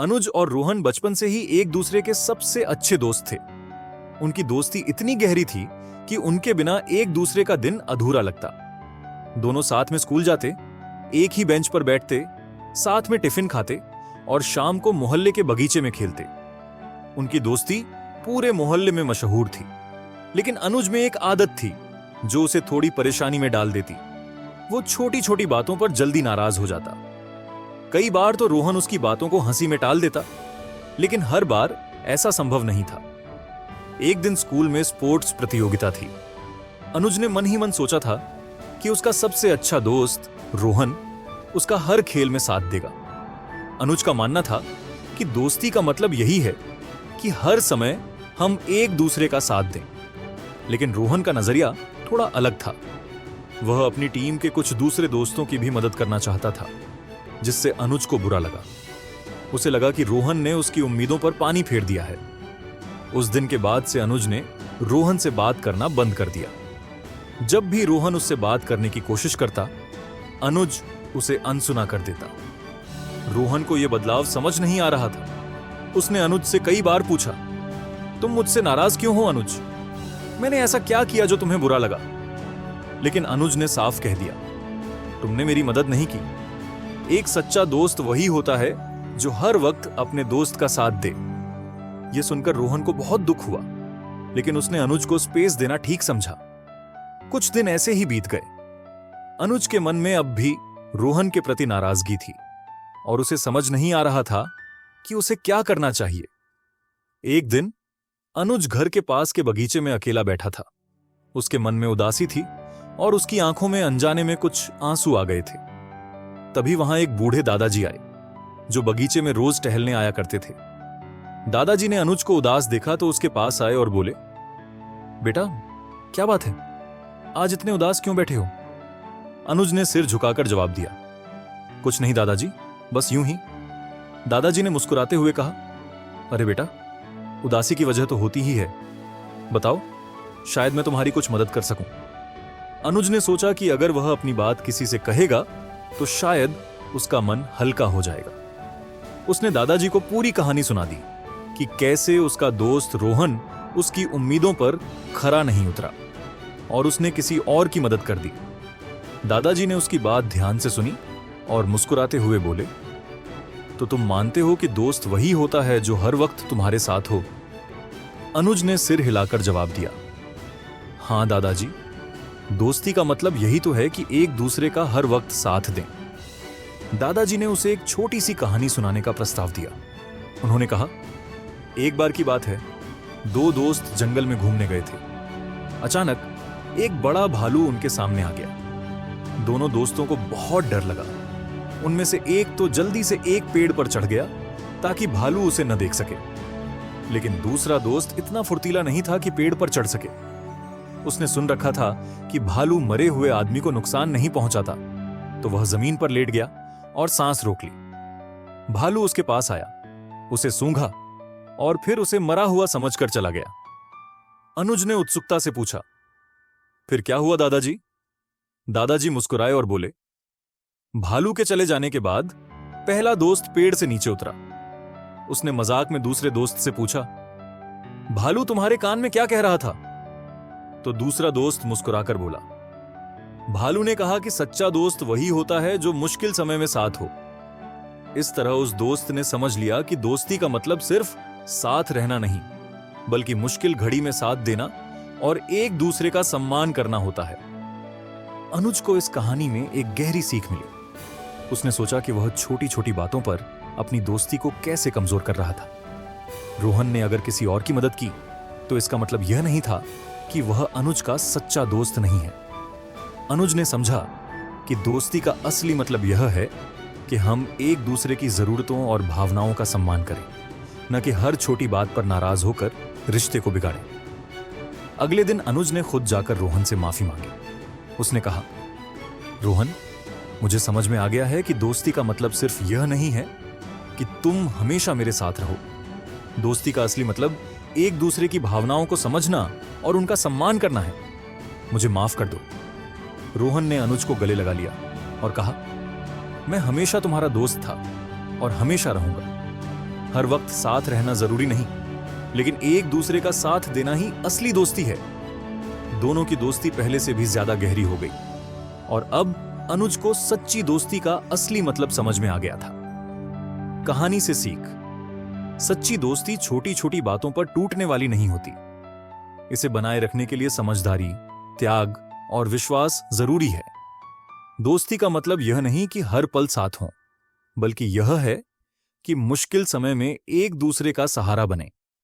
अनुज और रोहन बचपन से ही एक दूसरे के सबसे अच्छे दोस्त थे। उनकी दोस्ती इतनी गहरी थी कि उनके बिना एक दूसरे का दिन अधूरा लगता। दोनों साथ में स्कूल जाते, एक ही बेंच पर बैठते, साथ में टिफिन खाते और शाम को मोहल्ले के बगीचे में खेलते। उनकी दोस्ती पूरे मोहल्ले में मशहूर थी। लेकिन अनुज में एक आदत थी जो उसे थोड़ी परेशानी में डाल देती। वो छोटी छोटी बातों पर जल्दी नाराज हो जाता। कई बार तो रोहन उसकी बातों को हंसी में टाल देता, लेकिन हर बार ऐसा संभव नहीं था। एक दिन स्कूल में स्पोर्ट्स प्रतियोगिता थी। अनुज ने मन ही मन सोचा था कि उसका सबसे अच्छा दोस्त रोहन उसका हर खेल में साथ देगा। अनुज का मानना था कि दोस्ती का मतलब यही है कि हर समय हम एक दूसरे का साथ दें। लेकिन रोहन का नजरिया थोड़ा अलग था। वह अपनी टीम के कुछ दूसरे दोस्तों की भी मदद करना चाहता था, जिससे अनुज को बुरा लगा। उसे लगा कि रोहन ने उसकी उम्मीदों पर पानी फेर दिया है। उस दिन के बाद से अनुज ने रोहन से बात करना बंद कर दिया। जब भी रोहन उससे बात करने की कोशिश करता, अनुज उसे अनसुना कर देता। रोहन को यह बदलाव समझ नहीं आ रहा था। उसने अनुज से कई बार पूछा, तुम मुझसे नाराज क्यों हो अनुज? मैंने ऐसा क्या किया जो तुम्हें बुरा लगा? लेकिन अनुज ने साफ कह दिया, तुमने मेरी मदद नहीं की। एक सच्चा दोस्त वही होता है जो हर वक्त अपने दोस्त का साथ दे। यह सुनकर रोहन को बहुत दुख हुआ, लेकिन उसने अनुज को स्पेस देना ठीक समझा। कुछ दिन ऐसे ही बीत गए। अनुज के मन में अब भी रोहन के प्रति नाराजगी थी और उसे समझ नहीं आ रहा था कि उसे क्या करना चाहिए। एक दिन अनुज घर के पास के बगीचे में अकेला बैठा था। उसके मन में उदासी थी और उसकी आंखों में अनजाने में कुछ आंसू आ गए थे। तभी वहां एक बूढ़े दादाजी आए, जो बगीचे में रोज टहलने आया करते थे। दादाजी ने अनुज को उदास देखा तो उसके पास आए और बोले, बेटा, क्या बात है? आज इतने उदास क्यों बैठे हो? अनुज ने सिर झुकाकर जवाब दिया, कुछ नहीं दादाजी, बस यूं ही। दादाजी ने मुस्कुराते हुए कहा, अरे बेटा, उदासी की वजह तो होती ही है। बताओ, शायद मैं तुम्हारी कुछ मदद कर सकूं। अनुज ने सोचा कि अगर वह अपनी बात किसी से कहेगा तो शायद उसका मन हल्का हो जाएगा। उसने दादाजी को पूरी कहानी सुना दी कि कैसे उसका दोस्त रोहन उसकी उम्मीदों पर खरा नहीं उतरा और उसने किसी और की मदद कर दी। दादाजी ने उसकी बात ध्यान से सुनी और मुस्कुराते हुए बोले, तो तुम मानते हो कि दोस्त वही होता है जो हर वक्त तुम्हारे साथ हो? अनुज ने सिर हिलाकर जवाब दिया, हां दादाजी, दोस्ती का मतलब यही तो है कि एक दूसरे का हर वक्त साथ दें। दादाजी ने उसे एक छोटी सी कहानी सुनाने का प्रस्ताव दिया। उन्होंने कहा, एक बार की बात है, दो दोस्त जंगल में घूमने गए थे। अचानक एक बड़ा भालू उनके सामने आ गया। दोनों दोस्तों को बहुत डर लगा। उनमें से एक तो जल्दी से एक पेड़ पर चढ़ गया ताकि भालू उसे न देख सके, लेकिन दूसरा दोस्त इतना फुर्तीला नहीं था कि पेड़ पर चढ़ सके। उसने सुन रखा था कि भालू मरे हुए आदमी को नुकसान नहीं पहुंचाता, तो वह जमीन पर लेट गया और सांस रोक ली। भालू उसके पास आया, उसे सूंघा और फिर उसे मरा हुआ समझकर चला गया। अनुज ने उत्सुकता से पूछा, फिर क्या हुआ दादाजी? दादाजी मुस्कुराए और बोले, भालू के चले जाने के बाद पहला दोस्त पेड़ से नीचे उतरा। उसने मजाक में दूसरे दोस्त से पूछा, भालू तुम्हारे कान में क्या कह रहा था? तो दूसरा दोस्त मुस्कुराकर बोला, भालू ने कहा कि सच्चा दोस्त वही होता है जो मुश्किल समय में साथ हो। इस तरह उस दोस्त ने समझ लिया कि दोस्ती का मतलब सिर्फ साथ रहना नहीं, बल्कि मुश्किल घड़ी में साथ देना और एक दूसरे का सम्मान करना होता है। अनुज को इस कहानी में एक गहरी सीख मिली। उसने सोचा कि वह छोटी छोटी बातों पर अपनी दोस्ती को कैसे कमजोर कर रहा था। रोहन ने अगर किसी और की मदद की तो इसका मतलब यह नहीं था कि वह अनुज का सच्चा दोस्त नहीं है। अनुज ने समझा कि दोस्ती का असली मतलब यह है कि हम एक दूसरे की जरूरतों और भावनाओं का सम्मान करें, न कि हर छोटी बात पर नाराज होकर रिश्ते को बिगाड़ें। अगले दिन अनुज ने खुद जाकर रोहन से माफी मांगी। उसने कहा, रोहन, मुझे समझ में आ गया है कि दोस्ती का मतलब सिर्फ यह नहीं है कि तुम हमेशा मेरे साथ रहो। दोस्ती का असली मतलब एक दूसरे की भावनाओं को समझना और उनका सम्मान करना है। मुझे माफ कर दो। रोहन ने अनुज को गले लगा लिया और कहा, मैं हमेशा तुम्हारा दोस्त था और हमेशा रहूंगा। हर वक्त साथ रहना जरूरी नहीं, लेकिन एक दूसरे का साथ देना ही असली दोस्ती है। दोनों की दोस्ती पहले से भी ज्यादा गहरी हो गई और अब अनुज को सच्ची दोस्ती का असली मतलब समझ में आ गया था। कहानी से सीख। सच्ची दोस्ती छोटी छोटी बातों पर टूटने वाली नहीं होती। इसे बनाए रखने के लिए समझदारी, त्याग और विश्वास जरूरी है। दोस्ती का मतलब यह नहीं कि हर पल साथ हों, बल्कि यह है कि मुश्किल समय में एक दूसरे का सहारा बने।